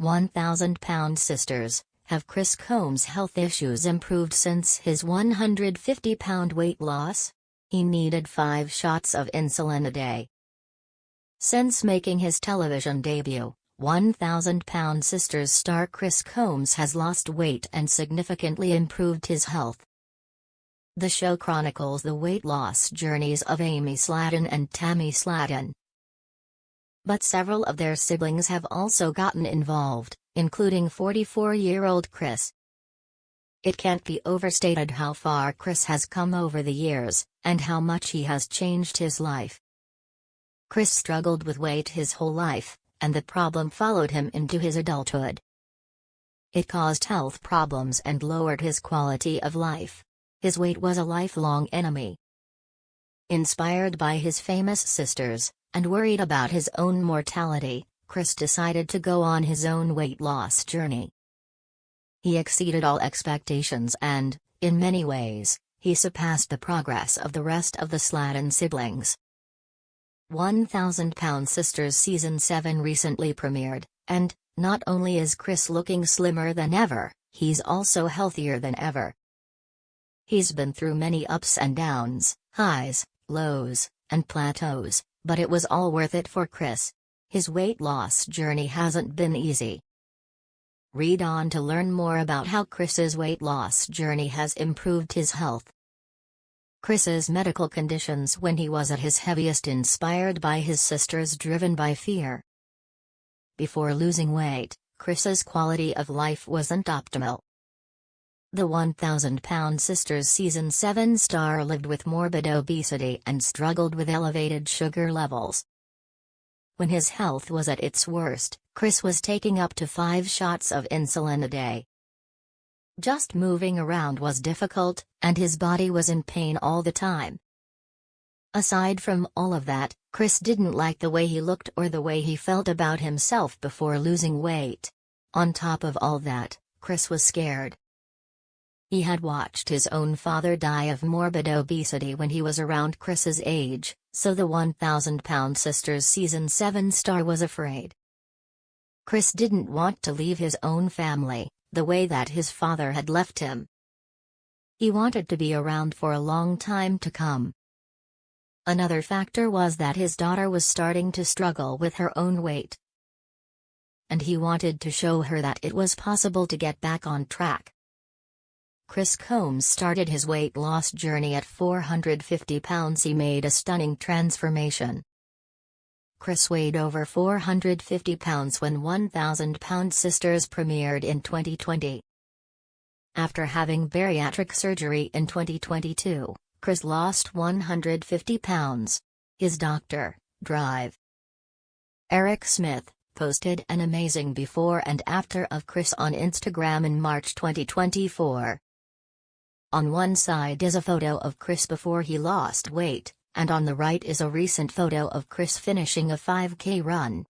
1,000-pound sisters. Have Chris Combs' health issues improved since his 150-pound weight loss? He needed 5 shots of insulin a day. Since making his television debut, 1,000-pound sisters star Chris Combs has lost weight and significantly improved his health. The show chronicles the weight loss journeys of Amy Slatton and Tammy Slatton. But several of their siblings have also gotten involved, including 44-year-old Chris. It can't be overstated how far Chris has come over the years, and how much he has changed his life. Chris struggled with weight his whole life, and the problem followed him into his adulthood. It caused health problems and lowered his quality of life. His weight was a lifelong enemy. Inspired by his famous sisters, and worried about his own mortality, Chris decided to go on his own weight loss journey. He exceeded all expectations and, in many ways, he surpassed the progress of the rest of the Slatton siblings. 1,000-Pound Sisters Season 7 recently premiered, and, not only is Chris looking slimmer than ever, he's also healthier than ever. He's been through many ups and downs, highs, lows, and plateaus, but it was all worth it for Chris. His weight loss journey hasn't been easy. Read on to learn more about how Chris's weight loss journey has improved his health. Chris's medical conditions when he was at his heaviest, inspired by his sisters, driven by fear. Before losing weight, Chris's quality of life wasn't optimal. The 1,000-Pound Sisters Season 7 star lived with morbid obesity and struggled with elevated sugar levels. When his health was at its worst, Chris was taking up to 5 shots of insulin a day. Just moving around was difficult, and his body was in pain all the time. Aside from all of that, Chris didn't like the way he looked or the way he felt about himself before losing weight. On top of all that, Chris was scared. He had watched his own father die of morbid obesity when he was around Chris's age, so the 1,000-Pound Sisters Season 7 star was afraid. Chris didn't want to leave his own family, the way that his father had left him. He wanted to be around for a long time to come. Another factor was that his daughter was starting to struggle with her own weight. And he wanted to show her that it was possible to get back on track. Chris Combs started his weight loss journey at 450 pounds. He made a stunning transformation. Chris weighed over 450 pounds when 1,000-Pound Sisters premiered in 2020. After having bariatric surgery in 2022, Chris lost 150 pounds. His doctor, Drive Eric Smith, posted an amazing before and after of Chris on Instagram in March 2024. On one side is a photo of Chris before he lost weight, and on the right is a recent photo of Chris finishing a 5K run.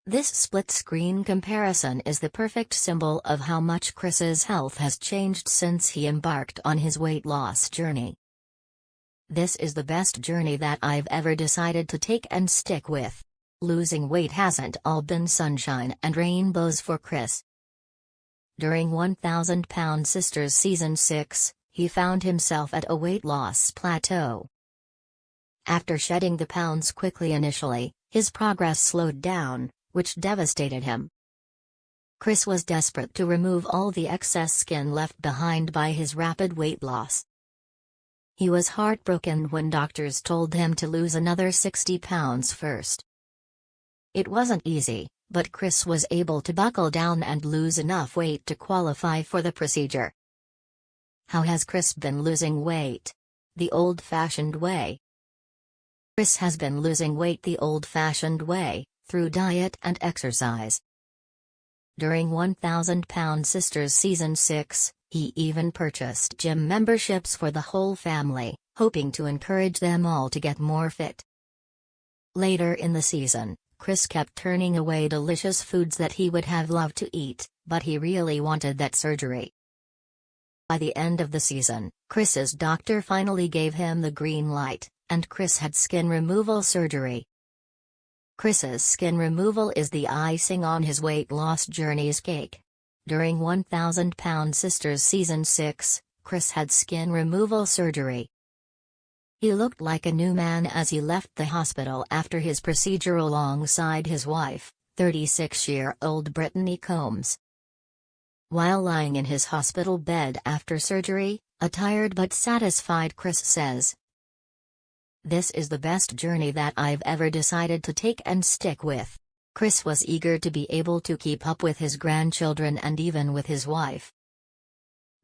This split-screen comparison is the perfect symbol of how much Chris's health has changed since he embarked on his weight loss journey. This is the best journey that I've ever decided to take and stick with. Losing weight hasn't all been sunshine and rainbows for Chris. During 1,000-Pound Sisters Season 6, he found himself at a weight loss plateau. After shedding the pounds quickly initially, his progress slowed down, which devastated him. Chris was desperate to remove all the excess skin left behind by his rapid weight loss. He was heartbroken when doctors told him to lose another 60 pounds first. It wasn't easy, but Chris was able to buckle down and lose enough weight to qualify for the procedure. How has Chris been losing weight? The old-fashioned way. Chris has been losing weight the old-fashioned way, through diet and exercise. During 1,000-Pound Sisters Season 6, he even purchased gym memberships for the whole family, hoping to encourage them all to get more fit. Later in the season, Chris kept turning away delicious foods that he would have loved to eat, but he really wanted that surgery. By the end of the season, Chris's doctor finally gave him the green light, and Chris had skin removal surgery. Chris's skin removal is the icing on his weight loss journey's cake. During 1000 Pound Sisters Season 6, Chris had skin removal surgery. He looked like a new man as he left the hospital after his procedure alongside his wife, 36-year-old Brittany Combs. While lying in his hospital bed after surgery, a tired but satisfied Chris says, "This is the best journey that I've ever decided to take and stick with." Chris was eager to be able to keep up with his grandchildren and even with his wife.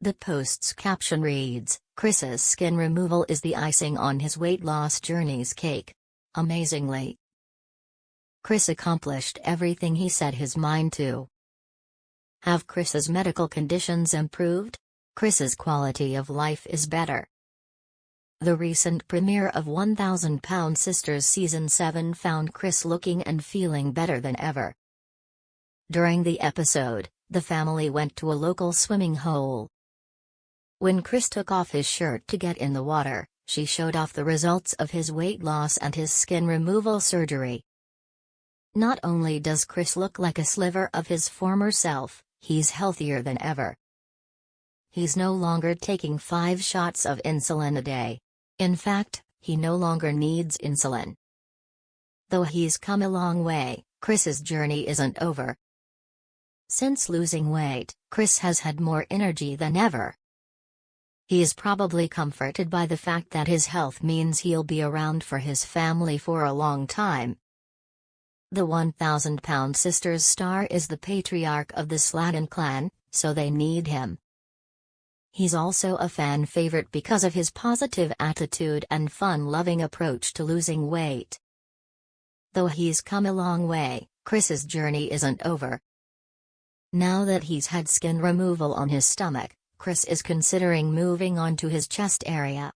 The post's caption reads, "Chris's skin removal is the icing on his weight loss journey's cake." Amazingly, Chris accomplished everything he set his mind to. Have Chris's medical conditions improved? Chris's quality of life is better. The recent premiere of 1000 Pound Sisters Season 7 found Chris looking and feeling better than ever. During the episode, the family went to a local swimming hole. When Chris took off his shirt to get in the water, she showed off the results of his weight loss and his skin removal surgery. Not only does Chris look like a sliver of his former self, he's healthier than ever. He's no longer taking 5 shots of insulin a day. In fact, he no longer needs insulin. Though he's come a long way, Chris's journey isn't over. Since losing weight, Chris has had more energy than ever. He is probably comforted by the fact that his health means he'll be around for his family for a long time. The 1000 Pound Sisters star is the patriarch of the Sladen clan, so they need him. He's also a fan favorite because of his positive attitude and fun-loving approach to losing weight. Though he's come a long way, Chris's journey isn't over. Now that he's had skin removal on his stomach, Chris is considering moving on to his chest area.